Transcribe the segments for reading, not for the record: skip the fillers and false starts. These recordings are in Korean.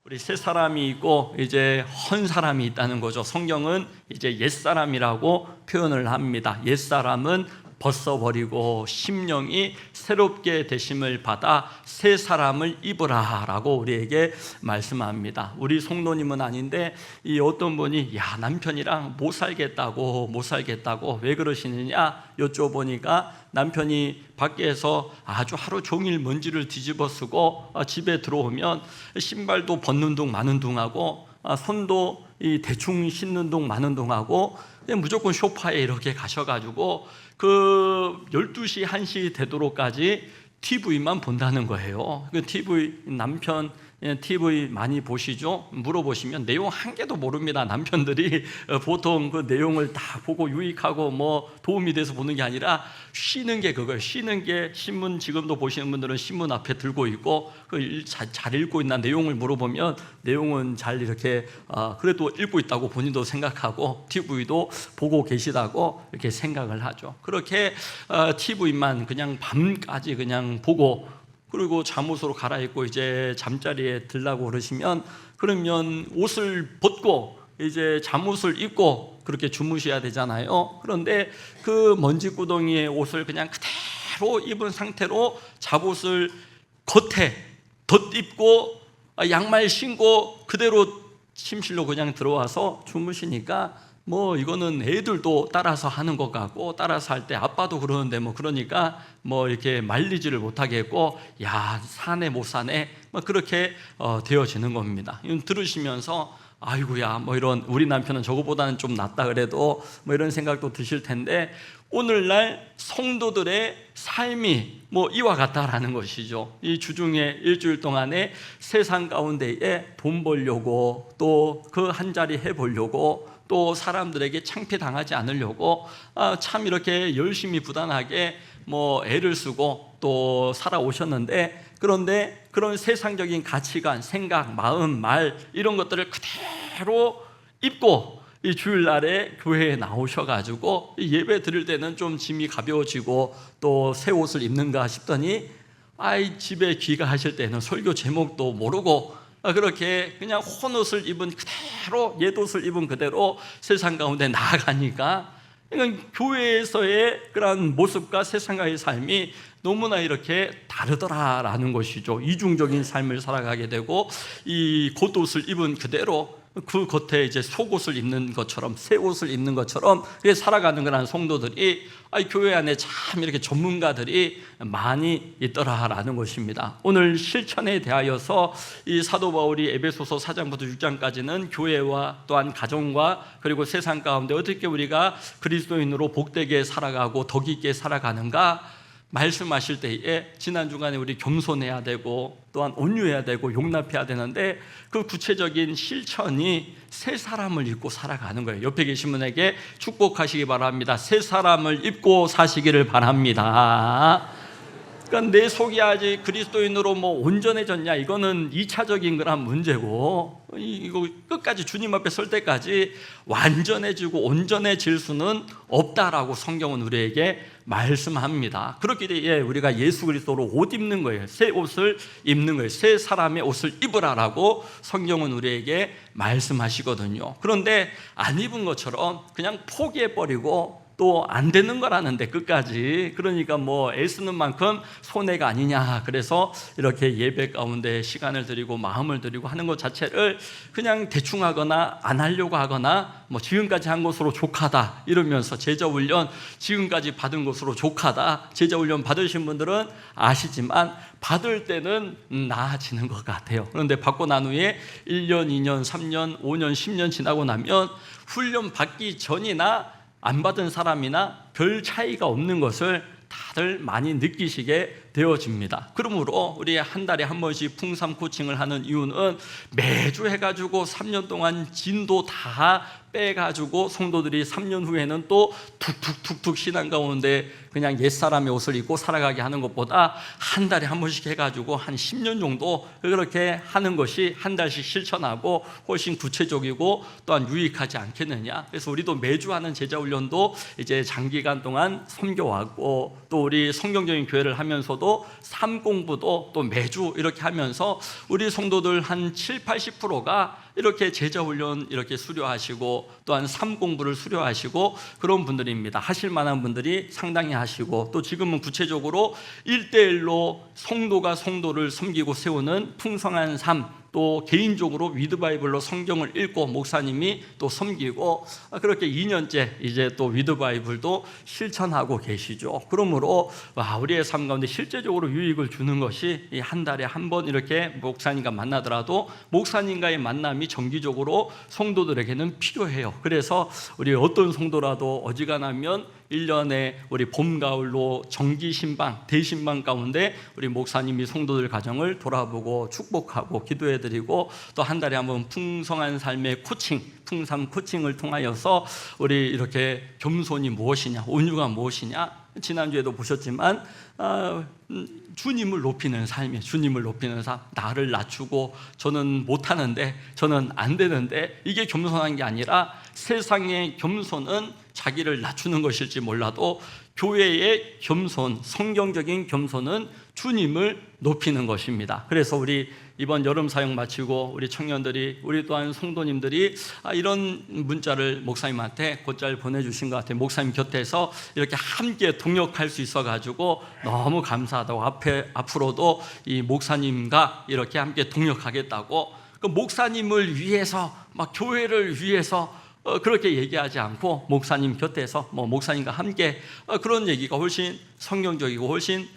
우리 새 사람이 있고 이제 헌 사람이 있다는 거죠. 성경은 이제 옛 사람이라고 표현을 합니다. 옛 사람은 벗어버리고 심령이 새롭게 되심을 받아 새 사람을 입으라라고 우리에게 말씀합니다. 우리 성도님은 아닌데 이 어떤 분이 남편이랑 못 살겠다고 왜 그러시느냐 여쭤보니까 남편이 밖에서 아주 하루 종일 먼지를 뒤집어 쓰고 집에 들어오면 신발도 벗는 둥 마는 둥하고 손도 대충 씻는 둥 마는 둥하고 무조건 소파에 이렇게 가셔가지고 그 12시, 1시 되도록까지 TV만 본다는 거예요. 그 남편 TV 많이 보시죠? 물어보시면 내용 한 개도 모릅니다. 남편들이 보통 그 내용을 다 보고 유익하고 뭐 도움이 돼서 보는 게 아니라 쉬는 게 그거예요. 쉬는 게 신문 지금도 보시는 분들은 신문 앞에 들고 있고 잘 읽고 있나 내용을 물어보면 내용은 잘 이렇게 그래도 읽고 있다고 본인도 생각하고 TV도 보고 계시다고 이렇게 생각을 하죠. 그렇게 TV만 그냥 밤까지 그냥 보고 그리고 잠옷으로 갈아입고 이제 잠자리에 들라고 그러시면 그러면 옷을 벗고 이제 잠옷을 입고 그렇게 주무셔야 되잖아요. 그런데 그 먼지구덩이에 옷을 그냥 그대로 입은 상태로 잠옷을 겉에 덧입고 양말 신고 그대로 침실로 그냥 들어와서 주무시니까 뭐 이거는 애들도 따라서 하는 것 같고 따라서 할 때 아빠도 그러는데 뭐 그러니까 뭐 이렇게 말리지를 못하겠고 사네 못 사네 뭐 그렇게 되어지는 겁니다. 이건 들으시면서 아이고야 뭐 이런 우리 남편은 저거보다는 좀 낫다 그래도 뭐 이런 생각도 드실 텐데 오늘날 성도들의 삶이 뭐 이와 같다라는 것이죠. 이 주중에 일주일 동안에 세상 가운데에 돈 벌려고 또 그 한 자리 해보려고 또 사람들에게 창피당하지 않으려고 참 이렇게 열심히 부단하게 뭐 애를 쓰고 또 살아오셨는데 그런데 그런 세상적인 가치관, 생각, 마음, 말 이런 것들을 그대로 입고 이 주일날에 교회에 나오셔가지고 예배 드릴 때는 좀 짐이 가벼워지고 또 새 옷을 입는가 싶더니 집에 귀가하실 때는 설교 제목도 모르고 그렇게 그냥 혼옷을 입은 그대로 옛옷을 입은 그대로 세상 가운데 나아가니까 교회에서의 그런 모습과 세상과의 삶이 너무나 이렇게 다르더라라는 것이죠. 이중적인 삶을 살아가게 되고 이 겉옷을 입은 그대로 그 겉에 이제 속옷을 입는 것처럼 새 옷을 입는 것처럼 살아가는 그런 성도들이 교회 안에 참 이렇게 전문가들이 많이 있더라라는 것입니다. 오늘 실천에 대하여서 이 사도 바울이 에베소서 4장부터 6장까지는 교회와 또한 가정과 그리고 세상 가운데 어떻게 우리가 그리스도인으로 복되게 살아가고 덕 있게 살아가는가 말씀하실 때에 지난 주간에 우리 겸손해야 되고 또한 온유해야 되고 용납해야 되는데 그 구체적인 실천이 새 사람을 입고 살아가는 거예요. 옆에 계신 분에게 축복하시기 바랍니다. 새 사람을 입고 사시기를 바랍니다. 그러니까 내 속이 아직 그리스도인으로 뭐 온전해졌냐 이거는 2차적인 그런 문제고 이거 끝까지 주님 앞에 설 때까지 완전해지고 온전해질 수는 없다라고 성경은 우리에게 말씀합니다. 그렇기 때문에 우리가 예수 그리스도로 옷 입는 거예요. 새 옷을 입는 거예요. 새 사람의 옷을 입으라라고 성경은 우리에게 말씀하시거든요. 그런데 안 입은 것처럼 그냥 포기해버리고 또 안 되는 거라는데 끝까지 그러니까 뭐 애쓰는 만큼 손해가 아니냐 그래서 이렇게 예배 가운데 시간을 드리고 마음을 드리고 하는 것 자체를 그냥 대충 하거나 안 하려고 하거나 뭐 지금까지 한 것으로 족하다 이러면서 제자훈련 지금까지 받은 것으로 족하다 제자훈련 받으신 분들은 아시지만 받을 때는 나아지는 것 같아요. 그런데 받고 난 후에 1년, 2년, 3년, 5년, 10년 지나고 나면 훈련 받기 전이나 안 받은 사람이나 별 차이가 없는 것을 다들 많이 느끼시게 되어집니다. 그러므로 우리 한 달에 한 번씩 풍삼 코칭을 하는 이유는 매주 해가지고 3년 동안 진도 다 빼가지고 성도들이 3년 후에는 또 툭툭툭툭 신앙 가운데 그냥 옛사람의 옷을 입고 살아가게 하는 것보다 한 달에 한 번씩 해가지고 한 10년 정도 그렇게 하는 것이 한 달씩 실천하고 훨씬 구체적이고 또한 유익하지 않겠느냐. 그래서 우리도 매주 하는 제자훈련도 이제 장기간 동안 섬겨왔고 또 우리 성경적인 교회를 하면서도 아니더라도 삶 공부도 또 매주 이렇게 하면서 우리 성도들 한 70-80%가 이렇게 제자훈련 이렇게 수료하시고 또한 삶 공부를 수료하시고 그런 분들입니다. 하실 만한 분들이 상당히 하시고, 또 지금은 구체적으로 1대1로 성도가 성도를 섬기고 세우는 풍성한 삶, 또 개인적으로 위드바이블로 성경을 읽고 목사님이 또 섬기고, 그렇게 2년째 이제 또 위드바이블도 실천하고 계시죠. 그러므로 우리의 삶 가운데 실제적으로 유익을 주는 것이 한 달에 한 번 이렇게 목사님과 만나더라도 목사님과의 만남이 정기적으로 성도들에게는 필요해요. 그래서 우리 어떤 성도라도 어지간하면 1년에 우리 봄, 가을로 정기 신방, 대신방 가운데 우리 목사님이 성도들 가정을 돌아보고 축복하고 기도해드리고, 또 한 달에 한 번 풍성한 삶의 코칭, 풍삼 코칭을 통하여서 우리 이렇게 겸손이 무엇이냐, 온유가 무엇이냐, 지난주에도 보셨지만 주님을 높이는 삶이에요. 주님을 높이는 삶, 나를 낮추고 저는 못하는데, 저는 안 되는데, 이게 겸손한 게 아니라 세상의 겸손은 자기를 낮추는 것일지 몰라도 교회의 겸손, 성경적인 겸손은 주님을 높이는 것입니다. 그래서 우리 이번 여름 사역 마치고 우리 청년들이, 우리 또한 성도님들이 이런 문자를 목사님한테 곧잘 보내주신 것 같아요. 목사님 곁에서 이렇게 함께 동역할 수 있어가지고 너무 감사하다고, 앞으로도 이 목사님과 이렇게 함께 동역하겠다고, 그 목사님을 위해서, 막 교회를 위해서 그렇게 얘기하지 않고 목사님 곁에서 목사님과 함께 그런 얘기가 훨씬 성경적이고 훨씬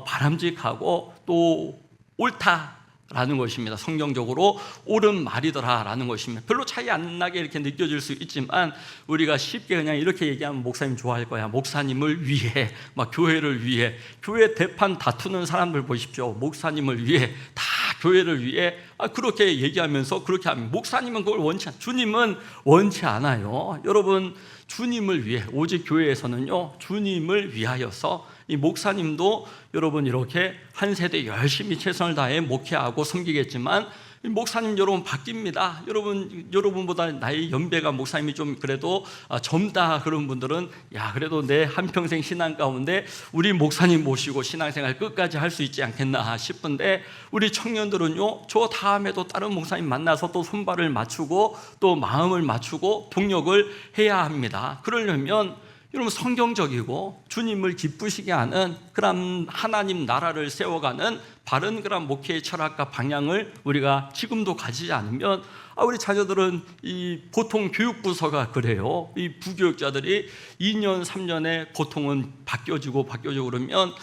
바람직하고 또 옳다라는 것입니다. 성경적으로 옳은 말이더라라는 것입니다. 별로 차이 안 나게 이렇게 느껴질 수 있지만 우리가 쉽게 그냥 이렇게 얘기하면 목사님 좋아할 거야. 목사님을 위해, 막 교회를 위해, 교회 대판 다투는 사람들 보십시오. 목사님을 위해, 다 교회를 위해 그렇게 얘기하면서 그렇게 하면, 목사님은 그걸 원치 않아요. 주님은 원치 않아요. 여러분, 주님을 위해, 오직 교회에서는요 주님을 위하여서 이 목사님도 여러분 이렇게 한 세대 열심히 최선을 다해 목회하고 섬기겠지만 목사님 여러분 바뀝니다. 여러분보다 나이 연배가 목사님이 좀 그래도 젊다 그런 분들은 그래도 내 한평생 신앙 가운데 우리 목사님 모시고 신앙생활 끝까지 할 수 있지 않겠나 싶은데, 우리 청년들은요 저 다음에도 다른 목사님 만나서 또 손발을 맞추고 또 마음을 맞추고 동력을 해야 합니다. 그러려면 여러분 성경적이고 주님을 기쁘시게 하는 그런 하나님 나라를 세워가는 바른 그런 목회의 철학과 방향을 우리가 지금도 가지지 않으면, 우리 자녀들은 이 보통 교육부서가 그래요. 이 부교육자들이 2년 3년에 보통은 바뀌어지고 그러면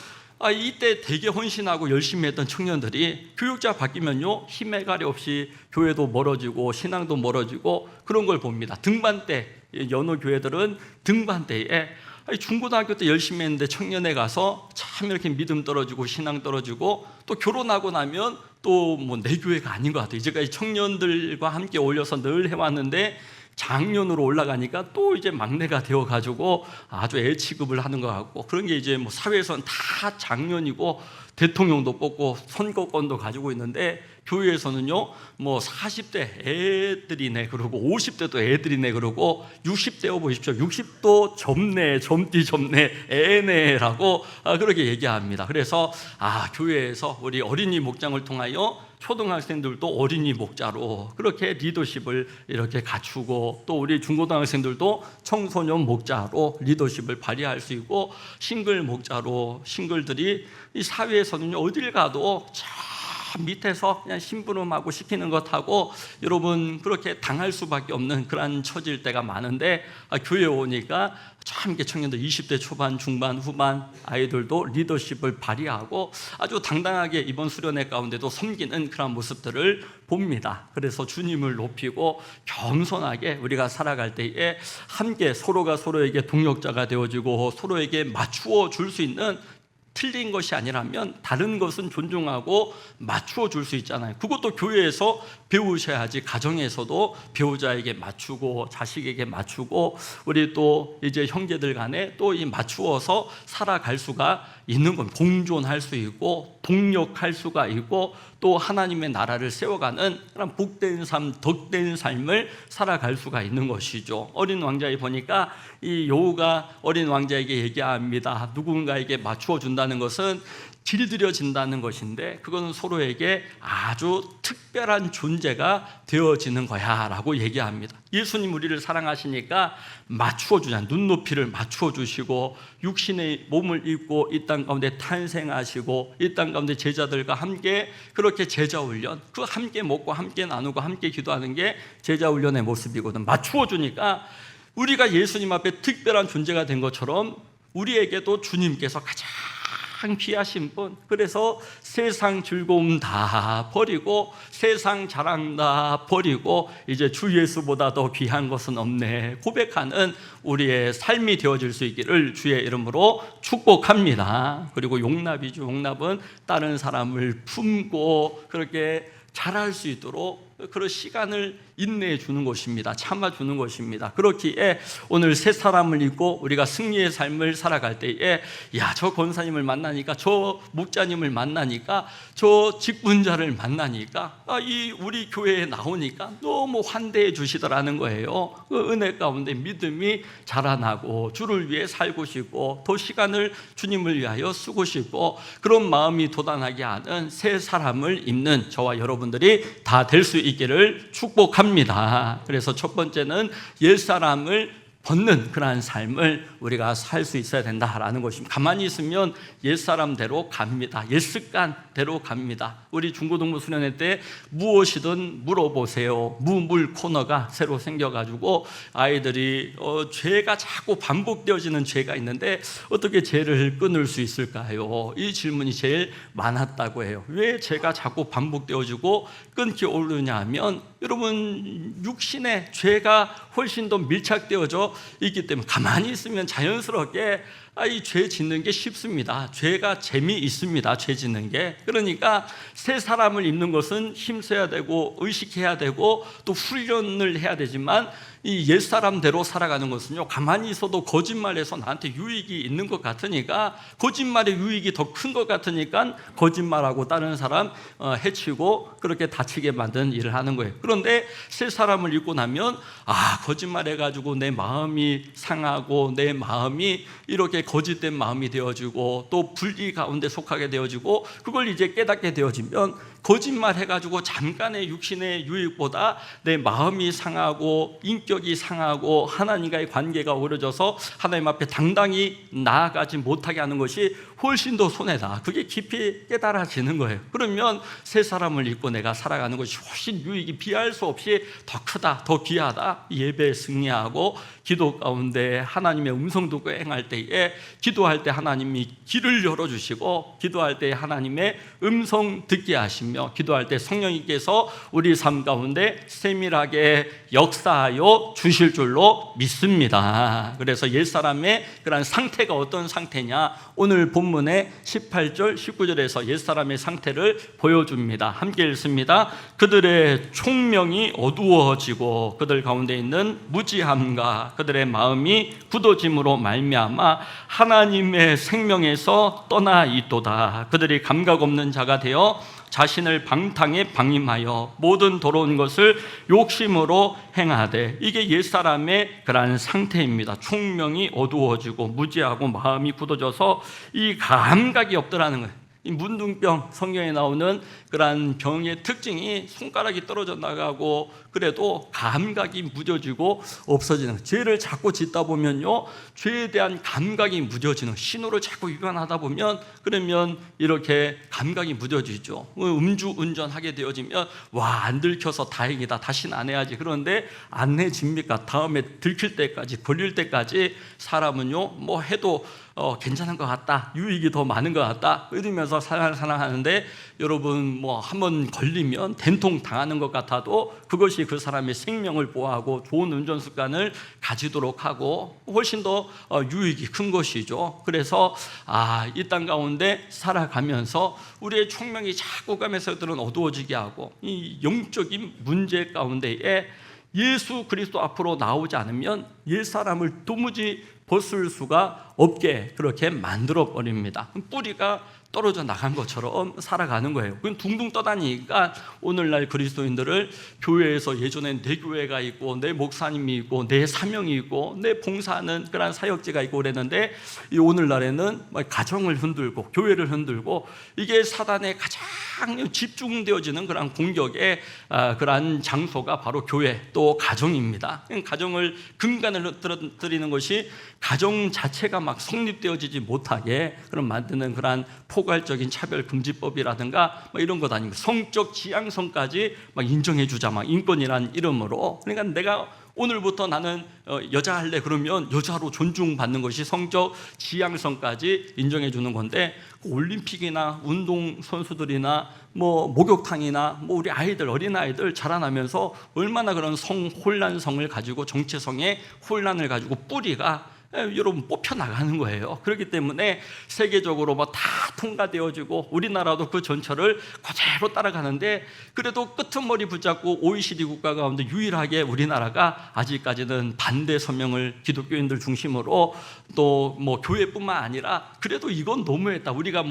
이때 되게 헌신하고 열심히 했던 청년들이 교육자 바뀌면요 힘의 가리 없이 교회도 멀어지고 신앙도 멀어지고 그런 걸 봅니다. 등반대, 연호 교회들은 등반대에 중고등학교 때 열심히 했는데 청년회 가서 참 이렇게 믿음 떨어지고 신앙 떨어지고, 또 결혼하고 나면 또 내 교회가 아닌 것 같아요. 이제까지 청년들과 함께 어울려서 늘 해왔는데 장년으로 올라가니까 또 이제 막내가 되어가지고 아주 애 취급을 하는 것 같고, 그런 게 이제 사회에서는 다 장년이고 대통령도 뽑고 선거권도 가지고 있는데, 교회에서는요 40대 애들이네 그러고 50대도 애들이네 그러고 60대여 보십시오. 60도 젊네 애네라고 그렇게 얘기합니다. 그래서 교회에서 우리 어린이 목장을 통하여 초등학생들도 어린이 목자로 그렇게 리더십을 이렇게 갖추고, 또 우리 중고등학생들도 청소년 목자로 리더십을 발휘할 수 있고, 싱글 목자로, 싱글들이 이 사회에서는 어딜 가도 밑에서 그냥 심부름하고 시키는 것하고 여러분 그렇게 당할 수밖에 없는 그런 처질 때가 많은데, 교회에 오니까 참 이렇게 청년들 20대 초반, 중반, 후반 아이들도 리더십을 발휘하고 아주 당당하게 이번 수련회 가운데도 섬기는 그런 모습들을 봅니다. 그래서 주님을 높이고 겸손하게 우리가 살아갈 때에 함께 서로가 서로에게 동력자가 되어지고 서로에게 맞추어 줄 수 있는, 틀린 것이 아니라면 다른 것은 존중하고 맞추어 줄 수 있잖아요. 그것도 교회에서 배우셔야지. 가정에서도 배우자에게 맞추고 자식에게 맞추고 우리 또 이제 형제들 간에 또 이 맞추어서 살아갈 수가 있는 건, 공존할 수 있고 동력할 수가 있고 또 하나님의 나라를 세워가는 그런 복된 삶, 덕된 삶을 살아갈 수가 있는 것이죠. 어린 왕자에 보니까 이 여우가 어린 왕자에게 얘기합니다. 누군가에게 맞추어 준다는 것은 길들여진다는 것인데 그거는 서로에게 아주 특별한 존재가 되어지는 거야 라고 얘기합니다. 예수님 우리를 사랑하시니까 맞추어 주잖아요. 눈높이를 맞추어 주시고 육신의 몸을 입고 이 땅 가운데 탄생하시고 이 땅 가운데 제자들과 함께 그렇게 제자 훈련, 그 함께 먹고 함께 나누고 함께 기도하는 게 제자 훈련의 모습이거든. 맞추어 주니까 우리가 예수님 앞에 특별한 존재가 된 것처럼 우리에게도 주님께서 가장 귀하신 분, 그래서 세상 즐거움 다 버리고 세상 자랑 다 버리고 이제 주 예수보다 더 귀한 것은 없네 고백하는 우리의 삶이 되어질 수 있기를 주의 이름으로 축복합니다. 그리고 용납이죠. 용납은 다른 사람을 품고 그렇게 잘할 수 있도록 그런 시간을 인내해 주는 것입니다. 참아 주는 것입니다. 그렇기에 오늘 새 사람을 입고 우리가 승리의 삶을 살아갈 때에 저 권사님을 만나니까, 저 목자님을 만나니까, 저 직분자를 만나니까, 이 우리 교회에 나오니까 너무 환대해 주시더라는 거예요. 그 은혜 가운데 믿음이 자라나고 주를 위해 살고 싶고 더 시간을 주님을 위하여 쓰고 싶고 그런 마음이 돋아나게 하는 새 사람을 입는 저와 여러분들이 다 될 수 있기를 축복합니다. 그래서 첫 번째는 옛사람을 벗는 그러한 삶을 우리가 살 수 있어야 된다라는 것입니다. 가만히 있으면 옛사람대로 갑니다. 옛습관대로 갑니다. 우리 중고등부 수련회 때 무엇이든 물어보세요. 무물 코너가 새로 생겨가지고 아이들이 죄가 자꾸 반복되어지는 죄가 있는데 어떻게 죄를 끊을 수 있을까요? 이 질문이 제일 많았다고 해요. 왜 죄가 자꾸 반복되어지고 끊기 어려우냐 하면 여러분 육신의 죄가 훨씬 더 밀착되어져 있기 때문에 가만히 있으면 자연스럽게 이 죄 짓는 게 쉽습니다. 죄가 재미있습니다. 죄 짓는 게. 그러니까 새 사람을 입는 것은 힘써야 되고 의식해야 되고 또 훈련을 해야 되지만 이 옛사람대로 살아가는 것은요, 가만히 있어도 거짓말에서 나한테 유익이 있는 것 같으니까, 거짓말의 유익이 더 큰 것 같으니까 거짓말하고 다른 사람 해치고 그렇게 다치게 만든 일을 하는 거예요. 그런데 새 사람을 입고 나면 거짓말해가지고 내 마음이 상하고 내 마음이 이렇게 거짓된 마음이 되어지고 또 불의 가운데 속하게 되어지고 그걸 이제 깨닫게 되어지면 거짓말 해가지고 잠깐의 육신의 유익보다 내 마음이 상하고 인격이 상하고 하나님과의 관계가 오려져서 하나님 앞에 당당히 나아가지 못하게 하는 것이 훨씬 더 손해다. 그게 깊이 깨달아지는 거예요. 그러면 새 사람을 입고 내가 살아가는 것이 훨씬 유익이 비할 수 없이 더 크다, 더 귀하다. 예배에 승리하고 기도 가운데 하나님의 음성 듣고 행할 때에 기도할 때 하나님이 길을 열어주시고 기도할 때 하나님의 음성 듣게 하시며 기도할 때 성령님께서 우리 삶 가운데 세밀하게 역사하여 주실 줄로 믿습니다. 그래서 옛사람의 그런 상태가 어떤 상태냐, 오늘 본문의 18절 19절에서 옛사람의 상태를 보여줍니다. 함께 읽습니다. 그들의 총명이 어두워지고 그들 가운데 있는 무지함과 그들의 마음이 굳어짐으로 말미암아 하나님의 생명에서 떠나 있도다. 그들이 감각 없는 자가 되어 자신을 방탕에 방임하여 모든 더러운 것을 욕심으로 행하되, 이게 옛사람의 그러한 상태입니다. 총명이 어두워지고 무지하고 마음이 굳어져서 이 감각이 없더라는 거예요. 이 문둥병, 성경에 나오는 그러한 병의 특징이 손가락이 떨어져 나가고 그래도 감각이 무뎌지고 없어지는 거예요. 죄를 자꾸 짓다 보면요, 죄에 대한 감각이 무뎌지는, 신호를 자꾸 위반하다 보면 그러면 이렇게 감각이 무뎌지죠. 음주 운전하게 되어지면 안 들켜서 다행이다, 다시는 안 해야지. 그런데 안 해집니까? 다음에 들킬 때까지, 걸릴 때까지 사람은요 뭐 해도 괜찮은 것 같다, 유익이 더 많은 것 같다 이러면서 살아가는데, 여러분 뭐 한번 걸리면 된통 당하는 것 같아도 그것이 그 사람의 생명을 보호하고 좋은 운전 습관을 가지도록 하고 훨씬 더 유익이 큰 것이죠. 그래서 이 땅 가운데 살아가면서 우리의 총명이 자꾸 가면서들은 어두워지게 하고 이 영적인 문제 가운데에 예수 그리스도 앞으로 나오지 않으면 옛사람을 도무지 벗을 수가 없게 그렇게 만들어 버립니다. 뿌리가 떨어져 나간 것처럼 살아가는 거예요. 그건 둥둥 떠다니니까 오늘날 그리스도인들을 교회에서 예전엔 내 교회가 있고 내 목사님이 있고 내 사명이 있고 내 봉사하는 그런 사역지가 있고 그랬는데, 이 오늘날에는 가정을 흔들고 교회를 흔들고, 이게 사단의 가장 집중되어지는 그런 공격의 그러한 장소가 바로 교회 또 가정입니다. 가정을 근간을 드리는 것이 가정 자체가 막 성립되어지지 못하게 그런 만드는 그러한 포괄적인 차별금지법이라든가 이런 것 아닙니까? 성적 지향성까지 막 인정해주자, 막 인권이란 이름으로. 그러니까 내가 오늘부터 나는 여자 할래 그러면 여자로 존중받는 것이 성적 지향성까지 인정해 주는 건데, 올림픽이나 운동 선수들이나 목욕탕이나 우리 아이들, 어린 아이들 자라나면서 얼마나 그런 성 혼란성을 가지고, 정체성의 혼란을 가지고 뿌리가 여러분 뽑혀 나가는 거예요. 그렇기 때문에 세계적으로 다 통과되어지고 우리나라도 그 전철을 그대로 따라가는데, 그래도 끄트머리 붙잡고 OECD 국가 가운데 유일하게 우리나라가 아직까지는 반대 서명을 기독교인들 중심으로, 또 교회뿐만 아니라 그래도 이건 너무했다, 우리가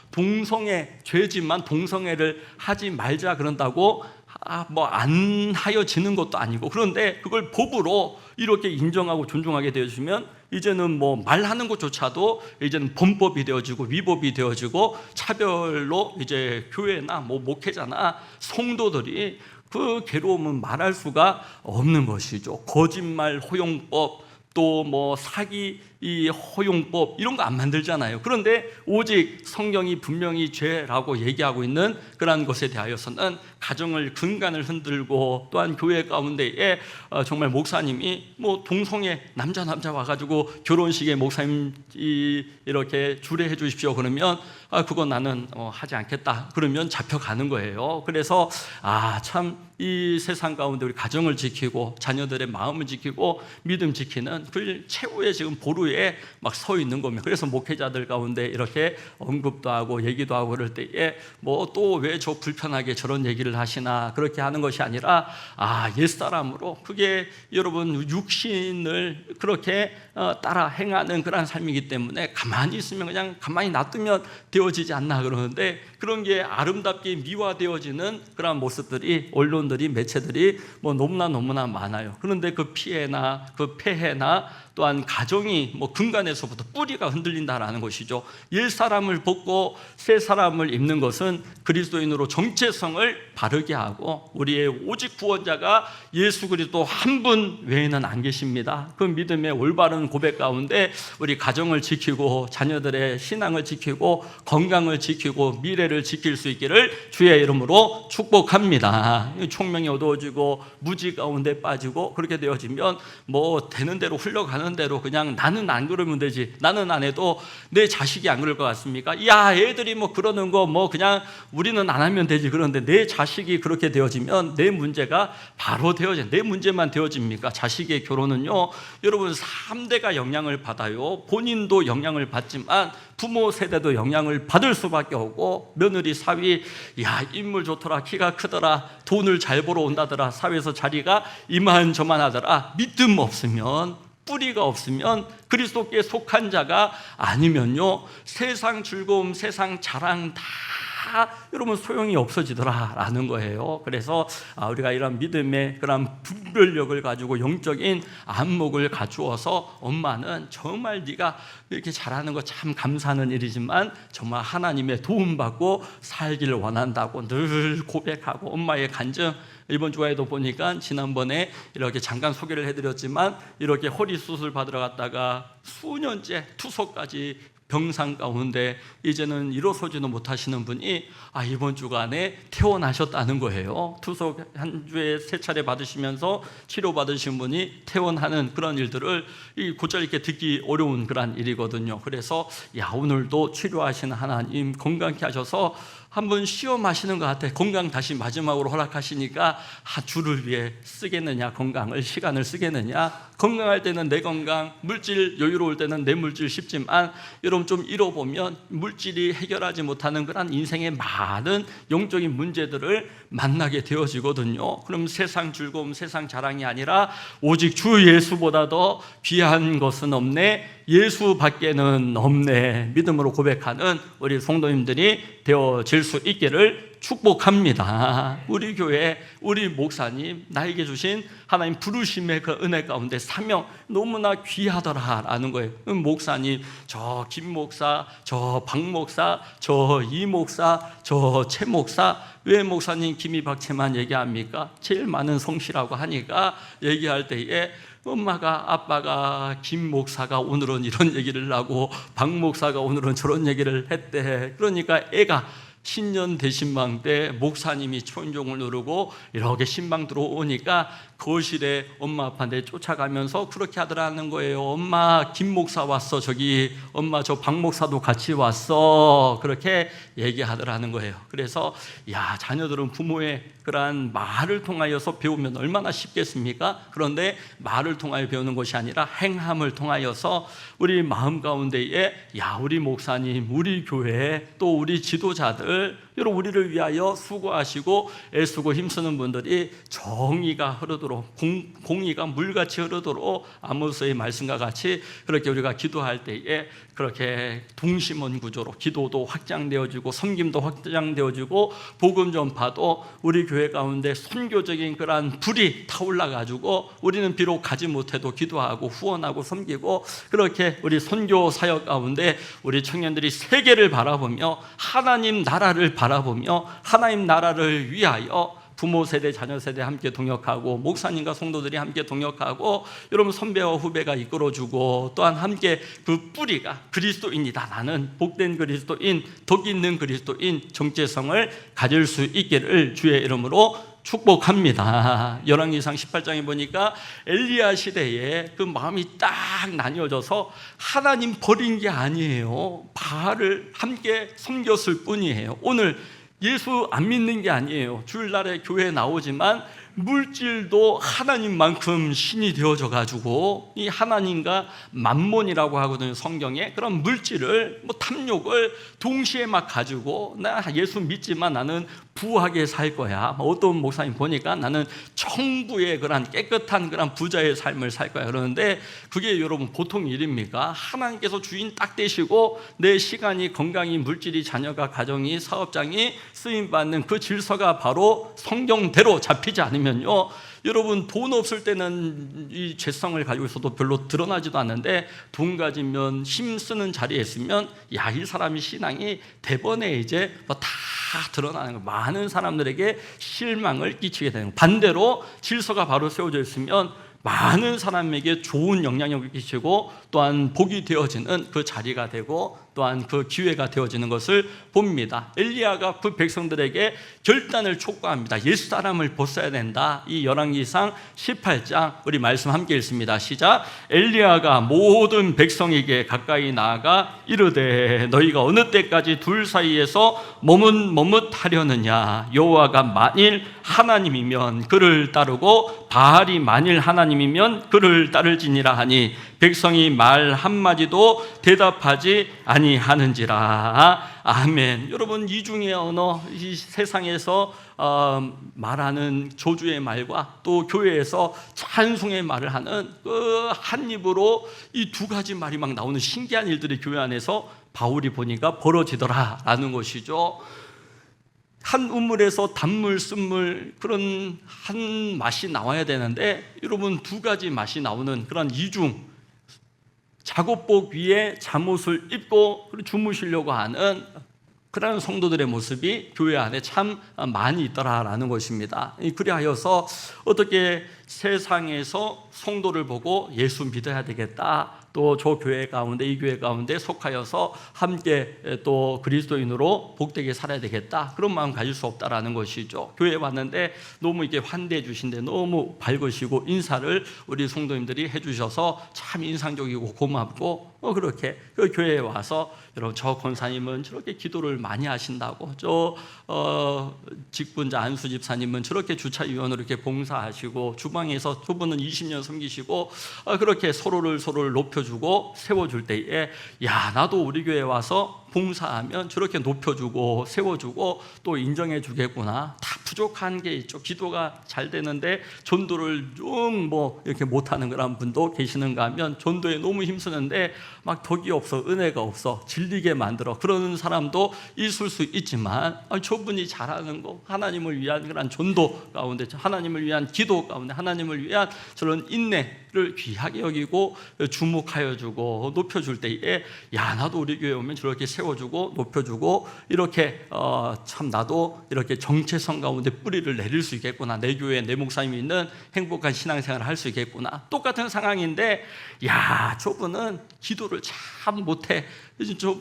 동성애 죄지만 동성애를 하지 말자 그런다고 안 하여지는 것도 아니고, 그런데 그걸 법으로 이렇게 인정하고 존중하게 되어지면 이제는 말하는 것조차도 이제는 범법이 되어지고 위법이 되어지고, 차별로 이제 교회나 목회자나 성도들이 그 괴로움은 말할 수가 없는 것이죠. 거짓말 허용법, 또 사기 이 허용법, 이런 거 안 만들잖아요. 그런데 오직 성경이 분명히 죄라고 얘기하고 있는 그러한 것에 대하여서는 가정을 근간을 흔들고, 또한 교회 가운데에 정말 목사님이 동성애 남자 와가지고 결혼식에 목사님 이렇게 주례해 주십시오 그러면 그건 나는 하지 않겠다 그러면 잡혀가는 거예요. 그래서 참 이 세상 가운데 우리 가정을 지키고 자녀들의 마음을 지키고 믿음 지키는 그 최후의 지금 보루에 막 서 있는 겁니다. 그래서 목회자들 가운데 이렇게 언급도 하고 얘기도 하고 그럴 때에 또 왜 저 불편하게 저런 얘기를 하시나, 그렇게 하는 것이 아니라 옛사람으로, 그게 여러분 육신을 그렇게 따라 행하는 그런 삶이기 때문에 가만히 있으면, 그냥 가만히 놔두면 되어지지 않나 그러는데, 그런 게 아름답게 미화되어지는 그런 모습들이 언론들이, 매체들이 너무나 많아요. 그런데 그 피해나 그 폐해나 또한 가정이 근간에서부터 뿌리가 흔들린다라는 것이죠. 옛 사람을 벗고 새 사람을 입는 것은 그리스도인으로 정체성을 바르게 하고, 우리의 오직 구원자가 예수 그리스도 한 분 외에는 안 계십니다. 그 믿음의 올바른 고백 가운데 우리 가정을 지키고 자녀들의 신앙을 지키고 건강을 지키고 미래를 지킬 수 있기를 주의 이름으로 축복합니다. 총명이 어두워지고 무지 가운데 빠지고 그렇게 되어지면 되는 대로 흘러가는 대로 그냥 나는 안 그러면 되지, 나는 안 해도 내 자식이 안 그럴 것 같습니까? 애들이 그러는 거 그냥 우리는 안 하면 되지. 그런데 내 자식이 그렇게 되어지면 내 문제가 바로 내 문제만 되어집니까? 자식의 결혼은요, 여러분 3대가 영향을 받아요. 본인도 영향을 받지만 부모 세대도 영향을 받을 수밖에 없고, 며느리 사위, 인물 좋더라, 키가 크더라, 돈을 잘 벌어온다더라, 사회에서 자리가 이만저만하더라, 믿음 없으면, 뿌리가 없으면, 그리스도께 속한 자가 아니면요, 세상 즐거움, 세상 자랑 다 여러분 소용이 없어지더라라는 거예요. 그래서 우리가 이런 믿음의 그런 분별력을 가지고 영적인 안목을 갖추어서, 엄마는 정말 네가 이렇게 잘하는 거 참 감사하는 일이지만 정말 하나님의 도움받고 살기를 원한다고 늘 고백하고, 엄마의 간증, 이번 주에도 보니까 지난번에 이렇게 잠깐 소개를 해드렸지만, 이렇게 허리 수술 받으러 갔다가 수년째 투석까지 병상 가운데 이제는 일어서지도 못하시는 분이 이번 주간에 퇴원하셨다는 거예요. 투석 한 주에 3차례 받으시면서 치료받으신 분이 퇴원하는 그런 일들을 곧잘 이렇게 듣기 어려운 그런 일이거든요. 그래서 오늘도 치료하시는 하나님, 건강케 하셔서 한번 시험하시는 것 같아. 건강 다시 마지막으로 허락하시니까 주를 위해 쓰겠느냐, 건강을, 시간을 쓰겠느냐. 건강할 때는 내 건강, 물질 여유로울 때는 내 물질 쉽지만 여러분 좀 잃어보면 물질이 해결하지 못하는 그런 인생의 많은 영적인 문제들을 만나게 되어지거든요. 그럼 세상 즐거움, 세상 자랑이 아니라 오직 주 예수보다 더 귀한 것은 없네, 예수밖에는 없네, 믿음으로 고백하는 우리 성도님들이 되어질 수 있기를 축복합니다. 우리 교회, 우리 목사님, 나에게 주신 하나님 부르심의 그 은혜 가운데 사명 너무나 귀하더라라는 거예요. 목사님, 저 김 목사, 저 박 목사, 저 이 목사, 저 최 목사, 왜 목사님 김이 박채만 얘기합니까? 제일 많은 성씨라고 하니까 얘기할 때에 엄마가, 아빠가, 김 목사가 오늘은 이런 얘기를 하고 박 목사가 오늘은 저런 얘기를 했대. 그러니까 애가 신년 대신방 때 목사님이 초인종을 누르고 이렇게 신방 들어오니까 거실에 엄마 아빠한테 쫓아가면서 그렇게 하더라는 거예요. 엄마, 김 목사 왔어. 저기 엄마, 저 박 목사도 같이 왔어. 그렇게 얘기하더라는 거예요. 그래서 야, 자녀들은 부모의 그러한 말을 통하여서 배우면 얼마나 쉽겠습니까? 그런데 말을 통하여 배우는 것이 아니라 행함을 통하여서 우리 마음 가운데에 야, 우리 목사님, 우리 교회, 또 우리 지도자들, 여러분 우리를 위하여 수고하시고 애쓰고 힘쓰는 분들이 정의가 흐르도록, 공의가 물같이 흐르도록 아모스의 말씀과 같이 그렇게 우리가 기도할 때에 그렇게 동심원 구조로 기도도 확장되어지고 섬김도 확장되어지고 복음 전파도 우리 교회 가운데 선교적인 그러한 불이 타올라가지고 우리는 비록 가지 못해도 기도하고 후원하고 섬기고 그렇게 우리 선교 사역 가운데 우리 청년들이 세계를 바라보며 하나님 나라를 바라보며 하나님 나라를 위하여 부모 세대, 자녀 세대 함께 동역하고 목사님과 성도들이 함께 동역하고 여러분 선배와 후배가 이끌어주고 또한 함께 그 뿌리가 그리스도인이다. 나는 복된 그리스도인, 덕 있는 그리스도인, 정체성을 가질 수 있기를 주의 이름으로 축복합니다. 열왕기상 18장에 보니까 엘리야 시대에 그 마음이 딱 나뉘어져서 하나님 버린 게 아니에요. 바알을 함께 섬겼을 뿐이에요. 오늘 예수 안 믿는 게 아니에요. 주일날에 교회에 나오지만 물질도 하나님만큼 신이 되어져 가지고 이 하나님과 만몬이라고 하거든요. 성경에 그런 물질을 탐욕을 동시에 막 가지고 나 예수 믿지만 나는 부하게 살 거야. 어떤 목사님 보니까 나는 청부의 그런 깨끗한 그런 부자의 삶을 살 거야 그러는데 그게 여러분 보통 일입니까? 하나님께서 주인 딱 되시고 내 시간이, 건강이, 물질이, 자녀가, 가정이, 사업장이 쓰임받는 그 질서가 바로 성경대로 잡히지 않으면요, 여러분 돈 없을 때는 이 죄성을 가지고 있어도 별로 드러나지도 않는데 돈 가지면 힘 쓰는 자리에 있으면 야, 이 사람이 신앙이 대번에 이제 다 드러나는 거, 많은 사람들에게 실망을 끼치게 되는 거. 반대로 질서가 바로 세워져 있으면 많은 사람에게 좋은 영향력을 끼치고 또한 복이 되어지는 그 자리가 되고 또한 그 기회가 되어지는 것을 봅니다. 엘리야가 그 백성들에게 결단을 촉구합니다. 옛사람을 벗어야 된다. 이 열왕기상 18장 우리 말씀 함께 읽습니다. 시작. 엘리야가 모든 백성에게 가까이 나아가 이르되 너희가 어느 때까지 둘 사이에서 머뭇머뭇하려느냐. 여호와가 만일 하나님이면 그를 따르고 바알이 만일 하나님이면 그를 따를지니라 하니 백성이 말 한마디도 대답하지 아니하는지라. 아멘. 여러분 이중의 언어, 이 세상에서 말하는 조주의 말과 또 교회에서 찬송의 말을 하는 그 한 입으로 이 두 가지 말이 막 나오는 신기한 일들이 교회 안에서 바울이 보니까 벌어지더라라는 것이죠. 한 우물에서 단물, 쓴물 그런 한 맛이 나와야 되는데 여러분 두 가지 맛이 나오는 그런 이중, 작업복 위에 잠옷을 입고 주무시려고 하는 그런 성도들의 모습이 교회 안에 참 많이 있더라라는 것입니다. 그리하여서 어떻게 세상에서 성도를 보고 예수 믿어야 되겠다, 또 저 교회 가운데 이 교회 가운데 속하여서 함께 또 그리스도인으로 복되게 살아야 되겠다, 그런 마음 가질 수 없다라는 것이죠. 교회에 왔는데 너무 이렇게 환대해 주신데 너무 밝으시고 인사를 우리 성도님들이 해주셔서 참 인상적이고 고맙고, 그렇게 그 교회에 와서 여러분, 저 권사님은 저렇게 기도를 많이 하신다고, 저 직분자 안수 집사님은 저렇게 주차위원으로 이렇게 봉사하시고, 주방에서 두 분은 20년 섬기시고, 그렇게 서로를 높여주고 세워줄 때에, 야, 나도 우리 교회에 와서 봉사하면 저렇게 높여주고 세워주고 또 인정해 주겠구나. 다 부족한 게 있죠. 기도가 잘 되는데 전도를 좀 뭐 이렇게 못하는 그런 분도 계시는가 하면, 전도에 너무 힘쓰는데 막 덕이 없어, 은혜가 없어, 질리게 만들어, 그러는 사람도 있을 수 있지만, 저분이 잘하는 거, 하나님을 위한 그런 전도 가운데, 하나님을 위한 기도 가운데, 하나님을 위한 저런 인내를 귀하게 여기고 주목하여 주고 높여줄 때에, 야, 나도 우리 교회 오면 저렇게 세워주고 높여주고 이렇게 참 나도 이렇게 정체성 가운데 뿌리를 내릴 수 있겠구나, 내 교회에 내 목사님이 있는 행복한 신앙생활을 할 수 있겠구나. 똑같은 상황인데, 야, 저분은 기도를 참 못해,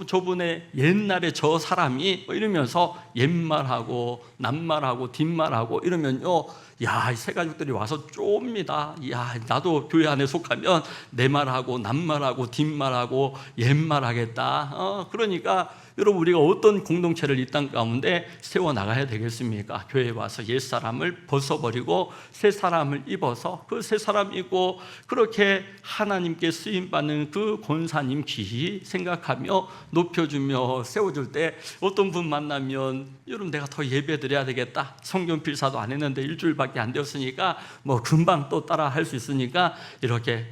저분의 옛날에 저 사람이 이러면서 옛말하고 낱말하고 뒷말하고 이러면요, 야, 이 새 가족들이 와서 쫍니다. 야, 나도 교회 안에 속하면 내 말하고 낱말하고 뒷말하고 옛말하겠다. 그러니까 여러분, 우리가 어떤 공동체를 이 땅 가운데 세워나가야 되겠습니까? 교회에 와서 옛사람을 벗어버리고 새 사람을 입어서, 그 새 사람이고 그렇게 하나님께 쓰임받는 그 권사님 귀히 생각하며 높여주며 세워줄 때, 어떤 분 만나면 여러분, 내가 더 예배 드려야 되겠다, 성경 필사도 안 했는데 일주일밖에 안 되었으니까 뭐 금방 또 따라 할 수 있으니까 이렇게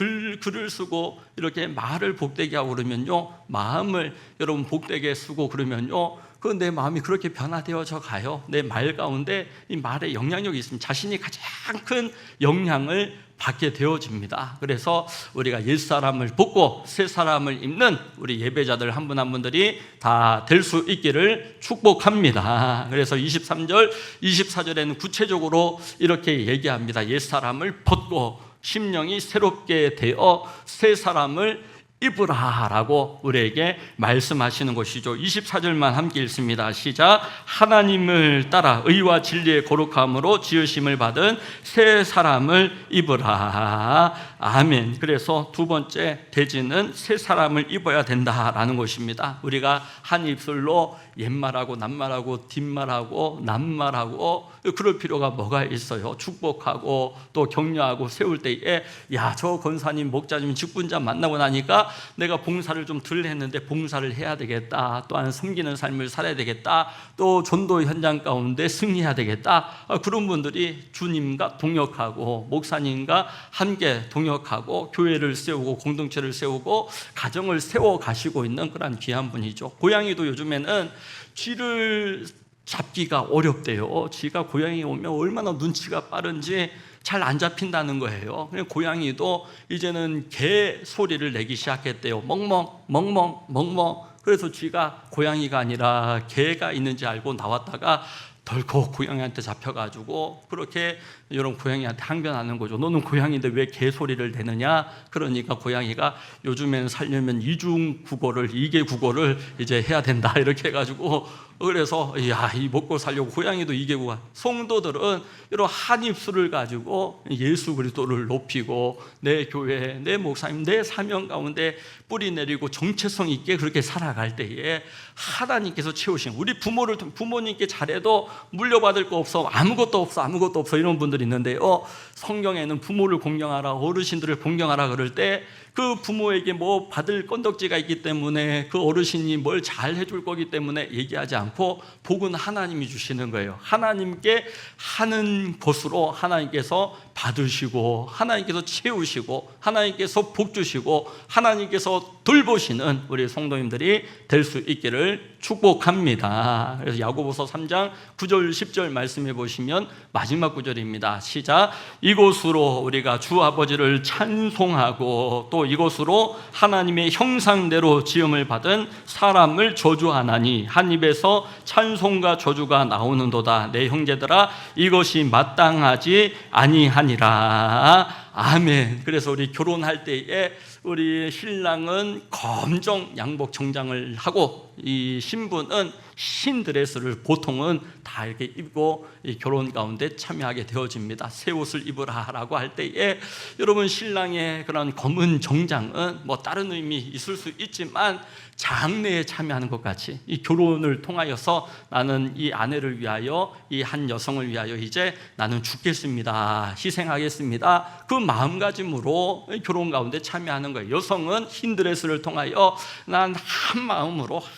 글을 쓰고 이렇게 말을 복되게 하고 그러면요, 마음을 여러분 복되게 쓰고 그러면요, 그 내 마음이 그렇게 변화되어져 가요. 내 말 가운데 이 말에 영향력이 있습니다. 자신이 가장 큰 영향을 받게 되어집니다. 그래서 우리가 옛사람을 벗고 새 사람을 입는 우리 예배자들 한 분 한 분들이 다 될 수 있기를 축복합니다. 그래서 23절, 24절에는 구체적으로 이렇게 얘기합니다. 옛사람을 벗고 심령이 새롭게 되어 새 사람을 입으라 라고 우리에게 말씀하시는 것이죠. 24절만 함께 읽습니다. 시작. 하나님을 따라 의와 진리의 거룩함으로 지으심을 받은 새 사람을 입으라. 아멘. 그래서 두 번째 대지는 새 사람을 입어야 된다라는 것입니다. 우리가 한 입술로 옛말하고 낱말하고 뒷말하고 낱말하고 그럴 필요가 뭐가 있어요? 축복하고 또 격려하고 세울 때에, 야, 저 권사님 목자님 직분자 만나고 나니까 내가 봉사를 좀 덜 했는데 봉사를 해야 되겠다, 또한 섬기는 삶을 살아야 되겠다, 또 전도 현장 가운데 승리해야 되겠다. 그런 분들이 주님과 동역하고 목사님과 함께 동역하고 교회를 세우고 공동체를 세우고 가정을 세워 가시고 있는 그런 귀한 분이죠. 고양이도 요즘에는 쥐를 잡기가 어렵대요. 쥐가 고양이 오면 얼마나 눈치가 빠른지 잘 안 잡힌다는 거예요. 고양이도 이제는 개 소리를 내기 시작했대요. 멍멍 멍멍 멍멍. 그래서 쥐가 고양이가 아니라 개가 있는지 알고 나왔다가 덜컥 고양이한테 잡혀가지고 그렇게 이런 고양이한테 항변하는 거죠. 너는 고양이인데 왜 개소리를 내느냐? 그러니까 고양이가 요즘에는 살려면 이중 국어를, 이계 국어를 이제 해야 된다 이렇게 해가지고, 그래서 야, 이 먹고 살려고 고양이도 이계 국어. 성도들은 이런 한 입술을 가지고 예수 그리스도를 높이고 내 교회, 내 목사님, 내 사명 가운데 뿌리 내리고 정체성 있게 그렇게 살아갈 때에 하나님께서 채우신, 우리 부모님께 잘해도 물려받을 거 없어, 아무것도 없어 이런 분들이 있는데요, 성경에는 부모를 공경하라, 어르신들을 공경하라 그럴 때 그 부모에게 뭐 받을 건덕지가 있기 때문에 그 어르신이 뭘 잘 해줄 거기 때문에 얘기하지 않고 복은 하나님이 주시는 거예요. 하나님께 하는 것으로 하나님께서 받으시고 하나님께서 채우시고 하나님께서 복 주시고 하나님께서 돌보시는 우리 성도님들이 될 수 있기를 축복합니다. 그래서 야고보서 3장 9절 10절 말씀해 보시면 마지막 구절입니다. 시작. 이곳으로 우리가 주 아버지를 찬송하고 또 이곳으로 하나님의 형상대로 지음을 받은 사람을 저주하나니 한 입에서 찬송과 저주가 나오는도다. 내 형제들아, 이것이 마땅하지 아니하니라. 아멘. 그래서 우리 결혼할 때에 우리 신랑은 검정 양복 정장을 하고 이 신부는 흰 드레스를 보통은 다 이렇게 입고 이 결혼 가운데 참여하게 되어집니다. 새 옷을 입으라라고 할 때에 여러분 신랑의 그런 검은 정장은 뭐 다른 의미 있을 수 있지만 장례에 참여하는 것 같이 이 결혼을 통하여서 나는 이 아내를 위하여 이 한 여성을 위하여 이제 나는 죽겠습니다, 희생하겠습니다, 그 마음가짐으로 결혼 가운데 참여하는 거예요. 여성은 흰 드레스를 통하여 난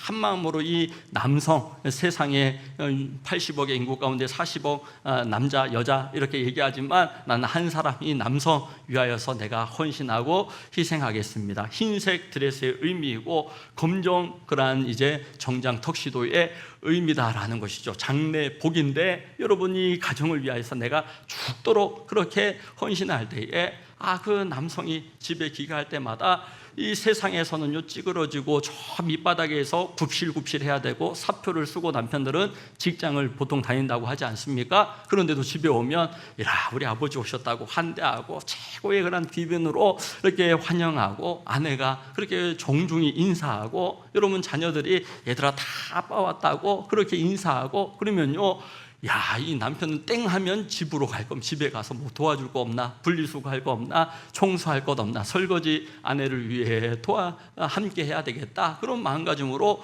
한 마음으로 이 남성, 세상에 80억의 인구 가운데 40억 남자 여자 이렇게 얘기하지만 나는 한 사람 이 남성 위하여서 내가 헌신하고 희생하겠습니다. 흰색 드레스의 의미이고 검정 그러한 이제 정장 턱시도의 의미다라는 것이죠. 장례복인데 여러분이 가정을 위하여서 내가 죽도록 그렇게 헌신할 때에 그 남성이 집에 귀가할 때마다 이 세상에서는요 찌그러지고 저 밑바닥에서 굽실굽실해야 되고 사표를 쓰고 남편들은 직장을 보통 다닌다고 하지 않습니까? 그런데도 집에 오면 우리 아버지 오셨다고 환대하고 최고의 그런 기분으로 이렇게 환영하고 아내가 그렇게 정중히 인사하고 여러분 자녀들이 얘들아 다 아빠 왔다고 그렇게 인사하고 그러면요 이 남편은 땡 하면 집으로 갈 거면 집에 가서 뭐 도와줄 거 없나, 분리수거할 거 없나, 청소할 것 없나, 설거지 아내를 위해 함께 해야 되겠다 그런 마음가짐으로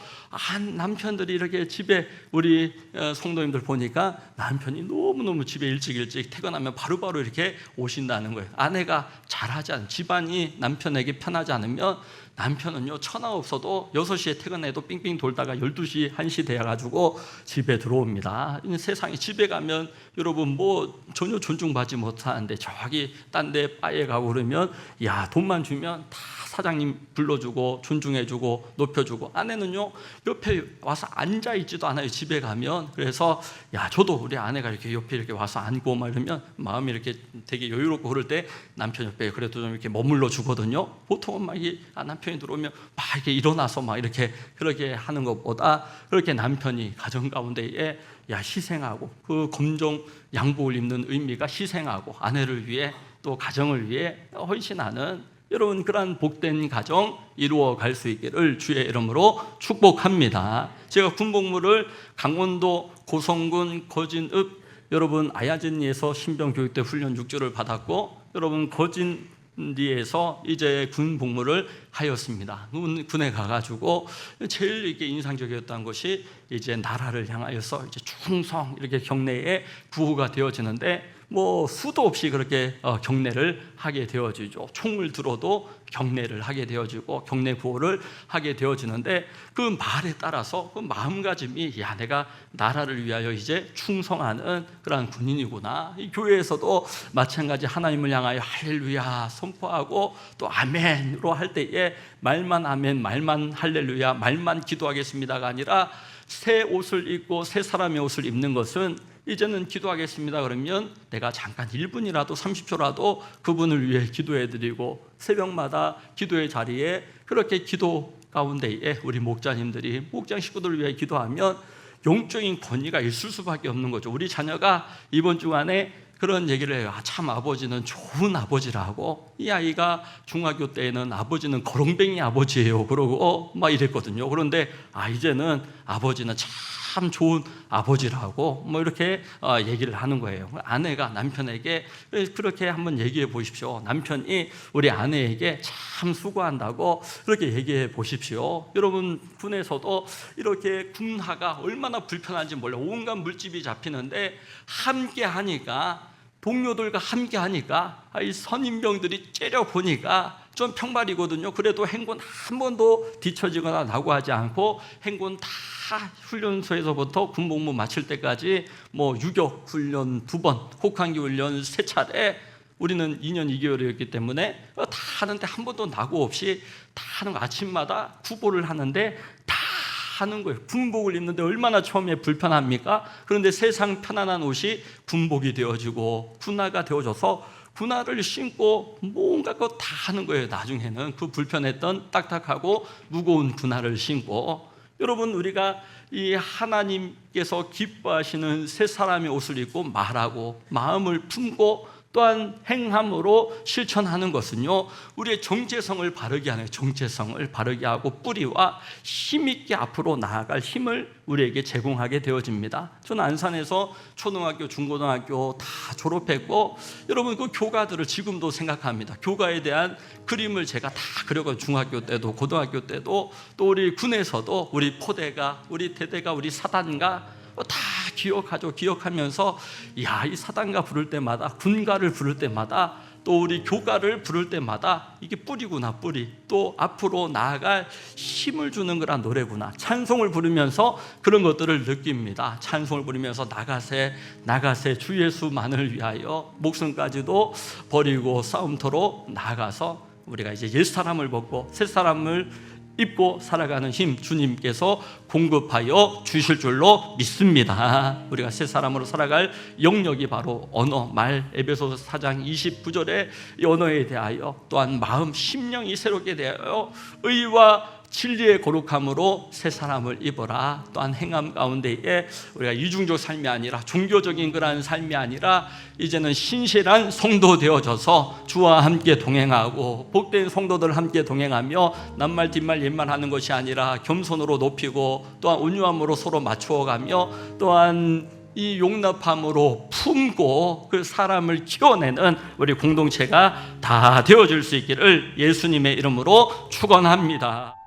남편들이 이렇게 집에 우리 성도님들 보니까 남편이 너무너무 집에 일찍 퇴근하면 바로바로 이렇게 오신다는 거예요. 아내가 잘하지 않은 집안이 남편에게 편하지 않으면 남편은요 천하 없어도 6시에 퇴근해도 삥삥 돌다가 12시 1시 돼가지고 집에 들어옵니다. 세상에 집에 가면 여러분 뭐 전혀 존중받지 못하는데 저기 딴 데 바에 가고 그러면 돈만 주면 다 사장님 불러주고 존중해주고 높여주고 아내는요 옆에 와서 앉아있지도 않아요. 집에 가면. 그래서 저도 우리 아내가 이렇게 옆에 이렇게 와서 앉고 막 이러면 마음이 이렇게 되게 여유롭고 그럴 때 남편 옆에 그래도 좀 이렇게 머물러 주거든요. 보통은 막 남편이 들어오면 막 이렇게 일어나서 막 이렇게 그렇게 하는 것보다 그렇게 남편이 가정 가운데에 희생하고 그 검정 양복을 입는 의미가 희생하고 아내를 위해 또 가정을 위해 헌신하는 여러분 그러한 복된 가정 이루어 갈 수 있기를 주의 이름으로 축복합니다. 제가 군복무를 강원도 고성군 거진읍 여러분 아야진리에서 신병교육대 훈련 6주를 받았고 여러분 거진리에서 이제 군복무를 하였습니다. 군에 가가지고 제일 이게 인상적이었던 것이 이제 나라를 향하여서 이제 충성 이렇게 경례에 구호가 되어지는데 뭐 수도 없이 그렇게 경례를 하게 되어지죠. 총을 들어도 경례를 하게 되어지고 경례 구호를 하게 되어지는데 그 말에 따라서 그 마음가짐이 내가 나라를 위하여 이제 충성하는 그런 군인이구나. 이 교회에서도 마찬가지 하나님을 향하여 할렐루야 선포하고 또 아멘으로 할 때에 말만 아멘, 말만 할렐루야, 말만 기도하겠습니다가 아니라 새 옷을 입고 새 사람의 옷을 입는 것은 이제는 기도하겠습니다 그러면 내가 잠깐 1분이라도 30초라도 그분을 위해 기도해드리고 새벽마다 기도의 자리에 그렇게 기도 가운데에 우리 목자님들이 목장 식구들을 위해 기도하면 영적인 권위가 있을 수밖에 없는 거죠. 우리 자녀가 이번 주간에 그런 얘기를 해요. 참 아버지는 좋은 아버지라고. 이 아이가 중학교 때에는 아버지는 거렁뱅이 아버지예요 그러고 막 이랬거든요. 그런데 이제는 아버지는 참 좋은 아버지라고 뭐 이렇게 얘기를 하는 거예요. 아내가 남편에게 그렇게 한번 얘기해 보십시오. 남편이 우리 아내에게 참 수고한다고 그렇게 얘기해 보십시오. 여러분 군에서도 이렇게 군하가 얼마나 불편한지 몰라요. 온갖 물집이 잡히는데 함께 하니까 동료들과 함께 하니까 이 선임병들이 째려보니까 좀 평발이거든요. 그래도 행군 한 번도 뒤처지거나 낙오하지 않고 행군 다 훈련소에서부터 군복무 마칠 때까지 뭐 유격 훈련 2번, 혹한기 훈련 3차례 우리는 2년 2개월이었기 때문에 다 하는데 한 번도 낙오 없이 다 하는 거 아침마다 구보를 하는데 다 하는 거예요. 군복을 입는데 얼마나 처음에 불편합니까? 그런데 세상 편안한 옷이 군복이 되어지고 군화가 되어져서 군화를 신고 뭔가 거 다 하는 거예요. 나중에는 그 불편했던 딱딱하고 무거운 군화를 신고 여러분 우리가 이 하나님께서 기뻐하시는 새 사람의 옷을 입고 말하고 마음을 품고 또한 행함으로 실천하는 것은요, 우리의 정체성을 바르게 하는, 정체성을 바르게 하고 뿌리와 힘있게 앞으로 나아갈 힘을 우리에게 제공하게 되어집니다. 저는 안산에서 초등학교, 중고등학교 다 졸업했고, 여러분 그 교가들을 지금도 생각합니다. 교가에 대한 그림을 제가 다 그려고, 중학교 때도 고등학교 때도, 또 우리 군에서도 우리 포대가, 우리 대대가, 우리 사단가 다 기억하죠. 기억하면서 야, 이 사단가 부를 때마다, 군가를 부를 때마다, 또 우리 교가를 부를 때마다 이게 뿌리구나, 뿌리. 또 앞으로 나아갈 힘을 주는 거란 노래구나. 찬송을 부르면서 그런 것들을 느낍니다. 찬송을 부르면서 나가세 나가세 주 예수만을 위하여 목숨까지도 버리고 싸움터로 나아가서 우리가 이제 옛사람을 벗고 새사람을 입고 살아가는 힘 주님께서 공급하여 주실 줄로 믿습니다. 우리가 새 사람으로 살아갈 영역이 바로 언어, 말, 에베소서 4장 29절의 이 언어에 대하여, 또한 마음, 심령이 새롭게 되어 의와 진리의 거룩함으로 새 사람을 입어라. 또한 행함 가운데에 우리가 이중적 삶이 아니라, 종교적인 그러한 삶이 아니라 이제는 신실한 성도 되어져서 주와 함께 동행하고, 복된 성도들 함께 동행하며 낱말 뒷말 옛말 하는 것이 아니라 겸손으로 높이고, 또한 온유함으로 서로 맞추어가며, 또한 이 용납함으로 품고 그 사람을 키워내는 우리 공동체가 다 되어줄 수 있기를 예수님의 이름으로 축원합니다.